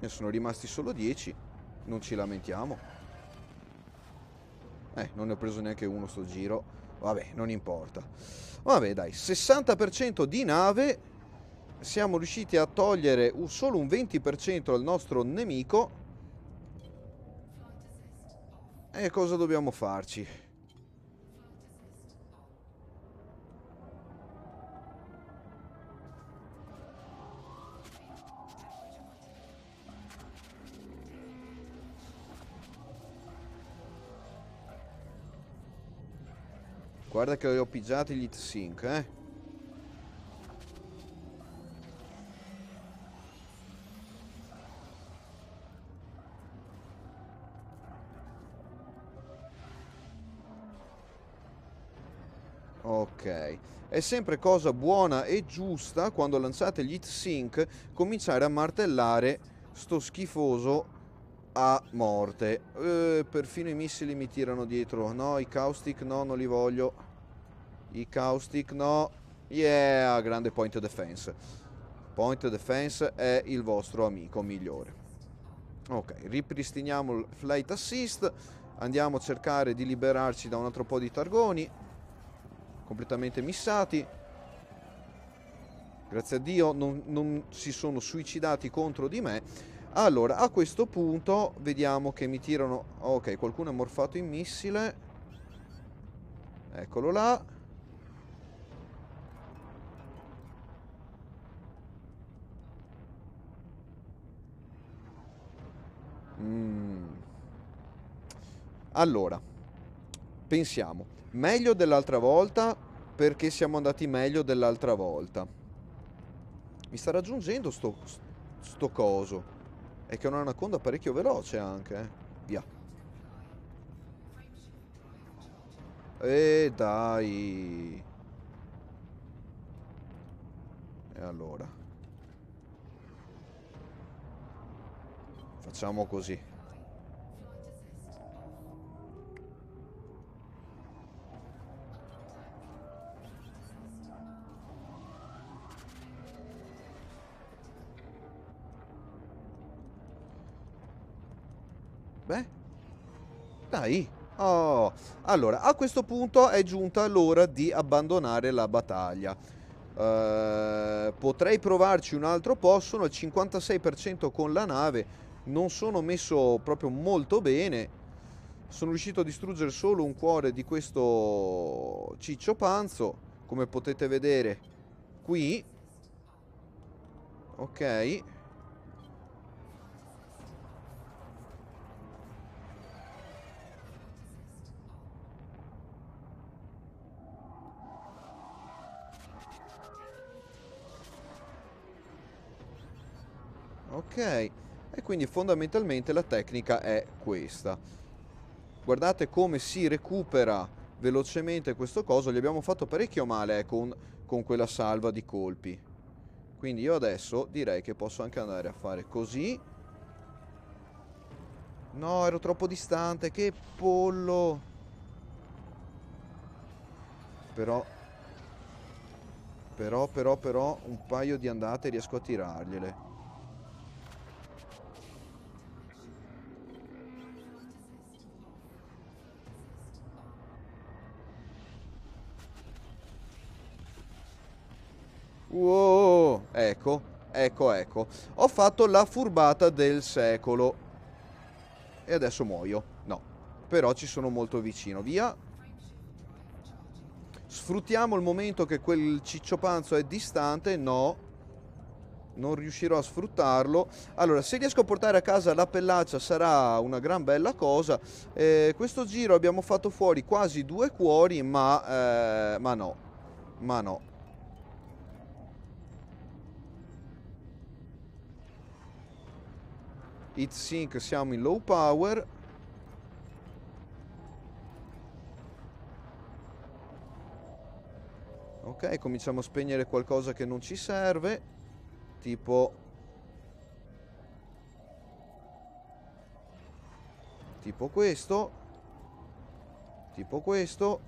A: Ne sono rimasti solo 10. Non ci lamentiamo. Non ne ho preso neanche uno sto giro. Vabbè, non importa. Vabbè, dai, 60% di nave. Siamo riusciti a togliere solo un 20% al nostro nemico. E cosa dobbiamo farci? Guarda che ho pigiato gli Sync, eh. Ok. È sempre cosa buona e giusta quando lanciate gli Sync cominciare a martellare sto schifoso a morte. Perfino i missili mi tirano dietro. No, i caustic no, non li voglio. I caustic no. Yeah, grande point defense. Point defense è il vostro amico migliore. Ok, ripristiniamo il flight assist. Andiamo a cercare di liberarci da un altro po' di targoni completamente missati. Grazie a Dio non si sono suicidati contro di me. Allora, a questo punto vediamo che mi tirano. Ok, qualcuno è morfato in missile. Eccolo là. Allora, pensiamo. Meglio dell'altra volta perché siamo andati meglio dell'altra volta. Mi sta raggiungendo sto coso. È che è un'anaconda parecchio veloce anche, eh. Via. E dai. E allora. Facciamo così. Beh. Dai. Oh. Allora, a questo punto è giunta l'ora di abbandonare la battaglia. Potrei provarci un altro po', sono al 56% con la nave, non sono messo proprio molto bene. Sono riuscito a distruggere solo un cuore di questo ciccio panzo, come potete vedere qui. Ok. Ok, e quindi fondamentalmente la tecnica è questa. Guardate come si recupera velocemente questo coso, gli abbiamo fatto parecchio male con quella salva di colpi. Quindi io adesso direi che posso anche andare a fare così. No, ero troppo distante, che pollo. Però, un paio di andate riesco a tirargliele. Wow, ecco, ecco. Ho fatto la furbata del secolo. E adesso muoio. No, però ci sono molto vicino. Via. Sfruttiamo il momento che quel ciccio-panzo è distante. No, non riuscirò a sfruttarlo. Allora, se riesco a portare a casa la pellaccia sarà una gran bella cosa. Questo giro abbiamo fatto fuori quasi 2 cuori, ma no. Ma no. Hit sync, siamo in low power. Ok, cominciamo a spegnere qualcosa che non ci serve. Tipo questo. Tipo questo.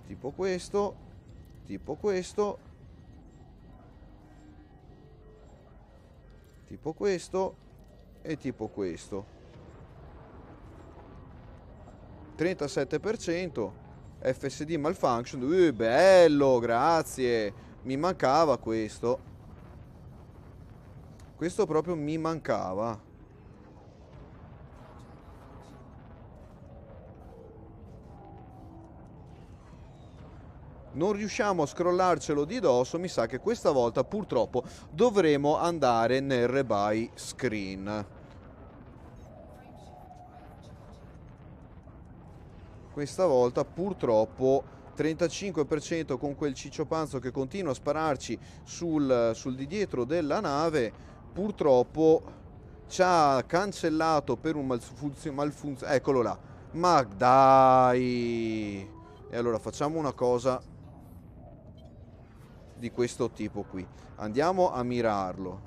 A: Tipo questo. Tipo questo. Tipo questo. E tipo questo. 37%. FSD malfunction. Bello, grazie. Mi mancava questo. Questo proprio mi mancava. Non riusciamo a scrollarcelo di dosso. Mi sa che questa volta purtroppo dovremo andare nel rebuy screen. Questa volta purtroppo 35% con quel cicciopanzo che continua a spararci sul di dietro della nave. Purtroppo ci ha cancellato per un malfunzionamento. Eccolo là. Ma dai! E allora facciamo una cosa di questo tipo qui. Andiamo a mirarlo.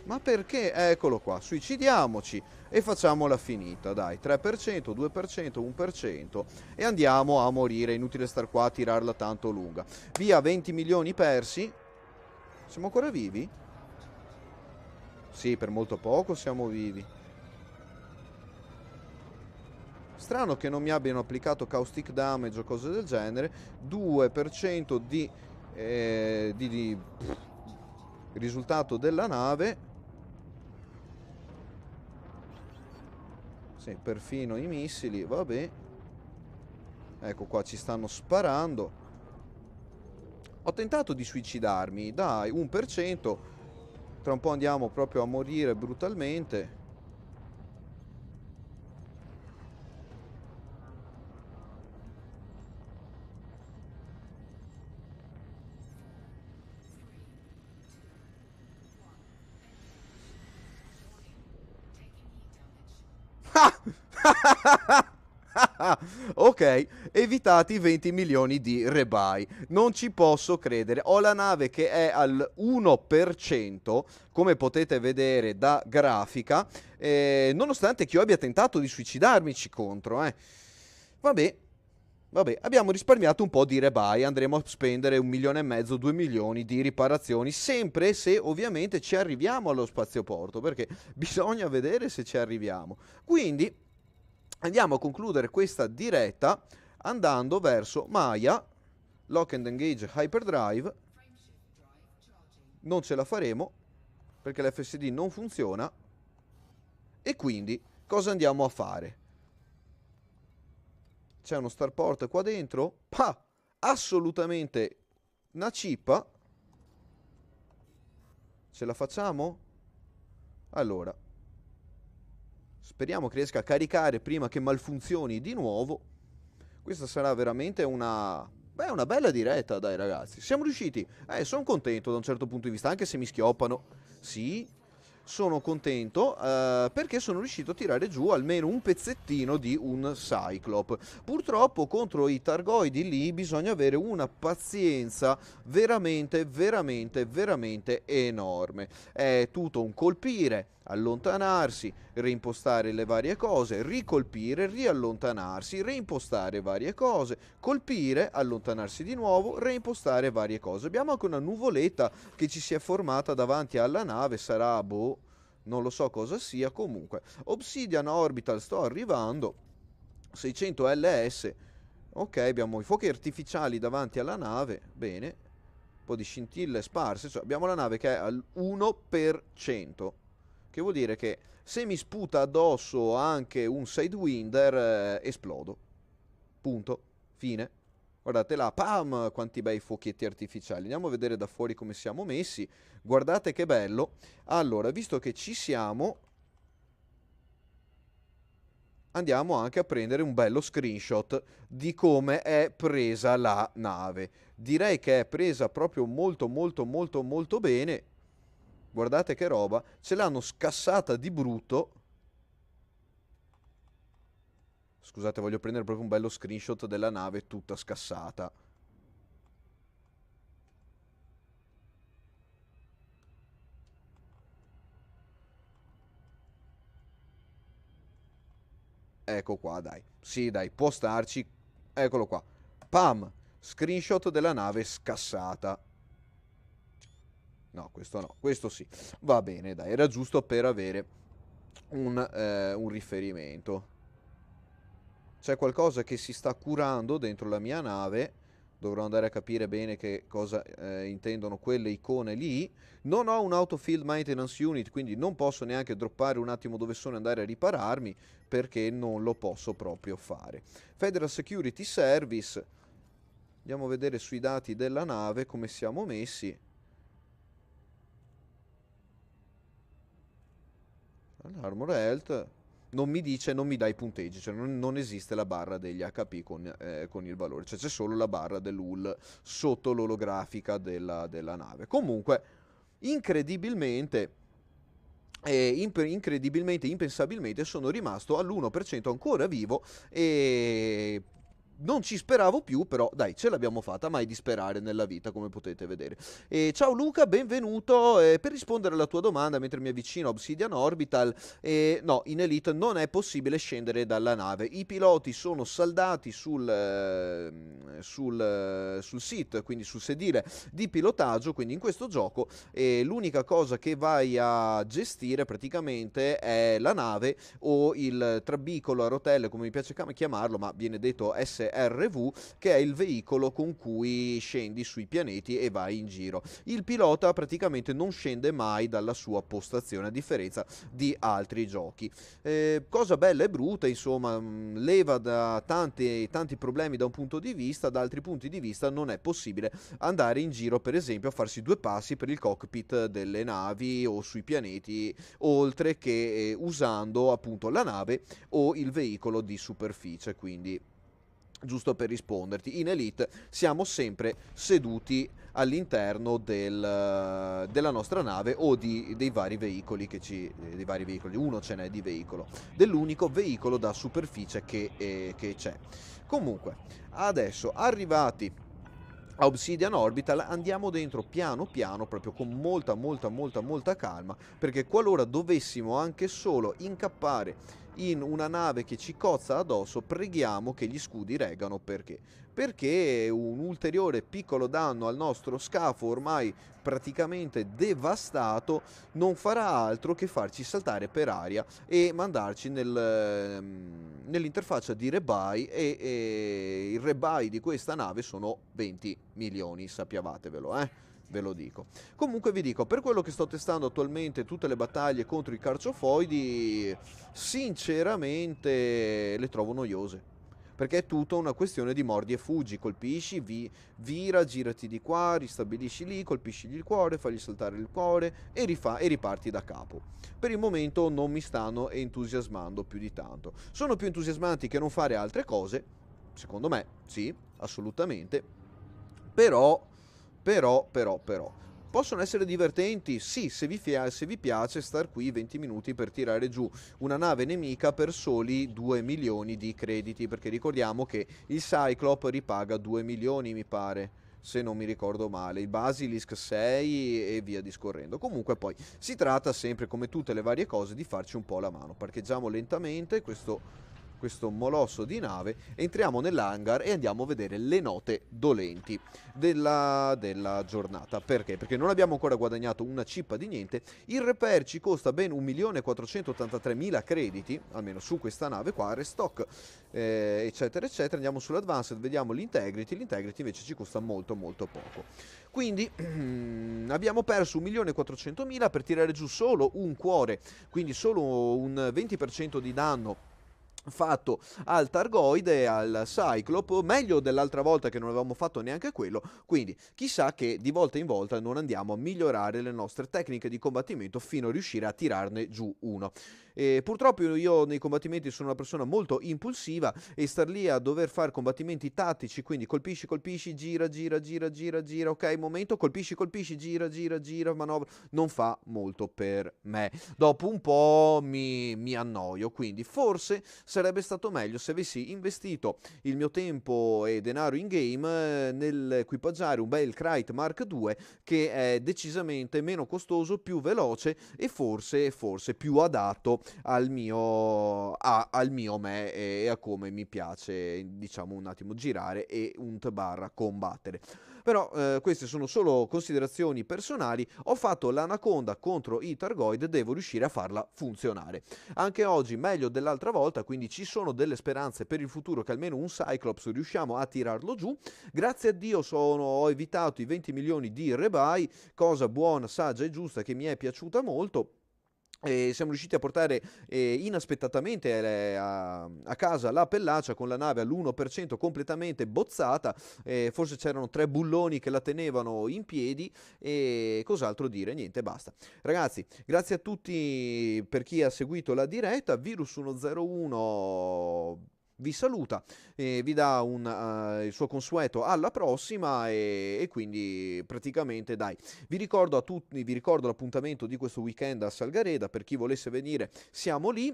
A: Ma perché? Eccolo qua, suicidiamoci e facciamola finita, dai, 3%, 2%, 1% e andiamo a morire, inutile star qua a tirarla tanto lunga. Via, 20 milioni persi. Siamo ancora vivi? Sì, per molto poco siamo vivi. Strano che non mi abbiano applicato caustic damage o cose del genere. 2% di risultato della nave. Sì, perfino i missili, vabbè. Ecco qua, ci stanno sparando. Ho tentato di suicidarmi, dai, 1%. Tra un po' andiamo proprio a morire brutalmente. Ok, evitati 20 milioni di rebuy. Non ci posso credere. Ho la nave che è al 1%, come potete vedere da grafica, nonostante che io abbia tentato di suicidarmici contro. Vabbè, vabbè, abbiamo risparmiato un po' di rebuy. Andremo a spendere 1,5 milioni, 2 milioni di riparazioni, sempre se ovviamente ci arriviamo allo spazioporto, perché bisogna vedere se ci arriviamo. Quindi andiamo a concludere questa diretta andando verso Maya, Lock and Engage Hyperdrive. Non ce la faremo perché l'FSD non funziona. E quindi cosa andiamo a fare? C'è uno starport qua dentro? Assolutamente una cippa. Ce la facciamo? Allora, speriamo che riesca a caricare prima che malfunzioni di nuovo. Questa sarà veramente una bella diretta, dai ragazzi. Siamo riusciti. Sono contento da un certo punto di vista, anche se mi schioppano. Sì. sono contento perché sono riuscito a tirare giù almeno un pezzettino di un Cyclop. Purtroppo contro i Targoidi lì bisogna avere una pazienza veramente, veramente, veramente enorme. È tutto un colpire, allontanarsi, reimpostare le varie cose, ricolpire, riallontanarsi, reimpostare varie cose, colpire, allontanarsi di nuovo, reimpostare varie cose. Abbiamo anche una nuvoletta che ci si è formata davanti alla nave, sarà boh, non lo so cosa sia, comunque. Obsidian Orbital sto arrivando, 600 LS, ok, abbiamo i fuochi artificiali davanti alla nave, bene, un po' di scintille sparse, cioè abbiamo la nave che è al 1%, che vuol dire che se mi sputa addosso anche un Sidewinder esplodo, punto, fine. Guardate là, pam, quanti bei fuochietti artificiali. Andiamo a vedere da fuori come siamo messi. Guardate che bello. Allora, visto che ci siamo, andiamo anche a prendere un bello screenshot di come è presa la nave. Direi che è presa proprio molto molto molto molto bene. Guardate che roba. Ce l'hanno scassata di brutto. Scusate, voglio prendere proprio un bello screenshot della nave tutta scassata. Ecco qua, dai. Sì, dai, può starci. Eccolo qua. Pam! Screenshot della nave scassata. No, questo no. Questo sì. Va bene, dai. Era giusto per avere un riferimento. C'è qualcosa che si sta curando dentro la mia nave. Dovrò andare a capire bene che cosa intendono quelle icone lì. Non ho un auto field maintenance unit, quindi non posso neanche droppare un attimo dove sono e andare a ripararmi, perché non lo posso proprio fare. Federal Security Service. Andiamo a vedere sui dati della nave come siamo messi. Armor Health. Non mi dice, non mi dà i punteggi, cioè non esiste la barra degli HP con il valore, cioè c'è solo la barra dell'hull sotto l'olografica della nave. Comunque, incredibilmente, incredibilmente, impensabilmente sono rimasto all'1% ancora vivo e non ci speravo più, però dai, ce l'abbiamo fatta, mai di sperare nella vita, come potete vedere. E ciao Luca, benvenuto. Per rispondere alla tua domanda, mentre mi avvicino a Obsidian Orbital, no, in Elite non è possibile scendere dalla nave. I piloti sono saldati sul sit, quindi sul sedile di pilotaggio, quindi in questo gioco l'unica cosa che vai a gestire praticamente è la nave o il trabicolo a rotelle, come mi piace chiamarlo, ma viene detto SRV, che è il veicolo con cui scendi sui pianeti e vai in giro. Il pilota praticamente non scende mai dalla sua postazione, a differenza di altri giochi. Cosa bella e brutta, insomma, leva da tanti problemi da un punto di vista, da altri punti di vista non è possibile andare in giro, per esempio, a farsi due passi per il cockpit delle navi o sui pianeti, oltre che usando appunto la nave o il veicolo di superficie. Quindi, giusto per risponderti, in Elite siamo sempre seduti all'interno della nostra nave o dei vari veicoli dei vari veicoli, uno ce n'è di veicolo, dell'unico veicolo da superficie che c'è. Comunque, adesso arrivati a Obsidian Orbital andiamo dentro piano piano, proprio con molta molta molta molta calma, perché qualora dovessimo anche solo incappare in una nave che ci cozza addosso, preghiamo che gli scudi reggano. Perché un ulteriore piccolo danno al nostro scafo ormai praticamente devastato non farà altro che farci saltare per aria e mandarci nell'interfaccia di rebuy, e il rebuy di questa nave sono 20 milioni, sappiavatevelo, ve lo dico. Comunque vi dico, per quello che sto testando attualmente tutte le battaglie contro i carciofoidi, sinceramente le trovo noiose. Perché è tutta una questione di mordi e fuggi, colpisci, vira, girati di qua, ristabilisci lì, colpiscigli il cuore, fagli saltare il cuore e riparti da capo. Per il momento non mi stanno entusiasmando più di tanto. Sono più entusiasmanti che non fare altre cose, secondo me, sì, assolutamente, però, Possono essere divertenti, sì, se vi piace star qui 20 minuti per tirare giù una nave nemica per soli 2 milioni di crediti, perché ricordiamo che il Cyclop ripaga 2 milioni, mi pare, se non mi ricordo male, il Basilisk 6 e via discorrendo. Comunque poi si tratta sempre, come tutte le varie cose, di farci un po' la mano. Parcheggiamo lentamente questo molosso di nave, entriamo nell'hangar e andiamo a vedere le note dolenti della giornata. Perché? Perché non abbiamo ancora guadagnato una cippa di niente. Il repair ci costa ben 1.483.000 crediti, almeno su questa nave qua, restock, eccetera eccetera. Andiamo sull'advanced, vediamo l'integrity invece ci costa molto molto poco. Quindi abbiamo perso 1.400.000 per tirare giù solo un cuore, quindi solo un 20% di danno fatto al Targoide e al Cyclop, meglio dell'altra volta che non avevamo fatto neanche quello, quindi chissà che di volta in volta non andiamo a migliorare le nostre tecniche di combattimento fino a riuscire a tirarne giù uno. Purtroppo io nei combattimenti sono una persona molto impulsiva e star lì a dover fare combattimenti tattici, quindi colpisci, gira, ok, momento, colpisci, gira, manovra, non fa molto per me. Dopo un po' mi annoio, quindi forse sarebbe stato meglio se avessi investito il mio tempo e denaro in game nell'equipaggiare un bel Krait Mark II, che è decisamente meno costoso, più veloce e forse più adatto al mio me e a come mi piace, diciamo, un attimo girare e combattere. Però queste sono solo considerazioni personali. Ho fatto l'Anaconda contro i Targoid, devo riuscire a farla funzionare. Anche oggi meglio dell'altra volta, quindi ci sono delle speranze per il futuro che almeno un Cyclops riusciamo a tirarlo giù. Grazie a Dio ho evitato i 20 milioni di rebuy, cosa buona, saggia e giusta che mi è piaciuta molto. Siamo riusciti a portare inaspettatamente a casa la Pellaccia con la nave all'1% completamente bozzata, forse c'erano 3 bulloni che la tenevano in piedi e cos'altro dire, niente, basta. Ragazzi, grazie a tutti per chi ha seguito la diretta, Virus101 vi saluta, vi dà il suo consueto alla prossima e quindi praticamente dai, vi ricordo a tutti, vi ricordo l'appuntamento di questo weekend a Salgareda, per chi volesse venire siamo lì.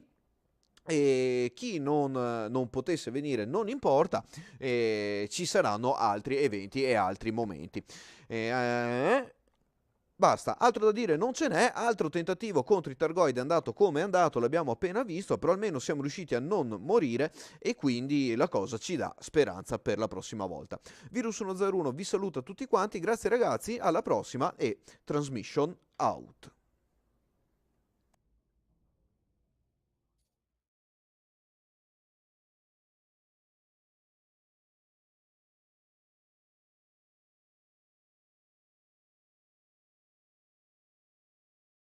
A: E chi non potesse venire non importa, ci saranno altri eventi e altri momenti. Basta, altro da dire non ce n'è, altro tentativo contro i Targoid è andato come è andato, l'abbiamo appena visto, però almeno siamo riusciti a non morire e quindi la cosa ci dà speranza per la prossima volta. Virus101 vi saluta tutti quanti, grazie ragazzi, alla prossima e transmission out.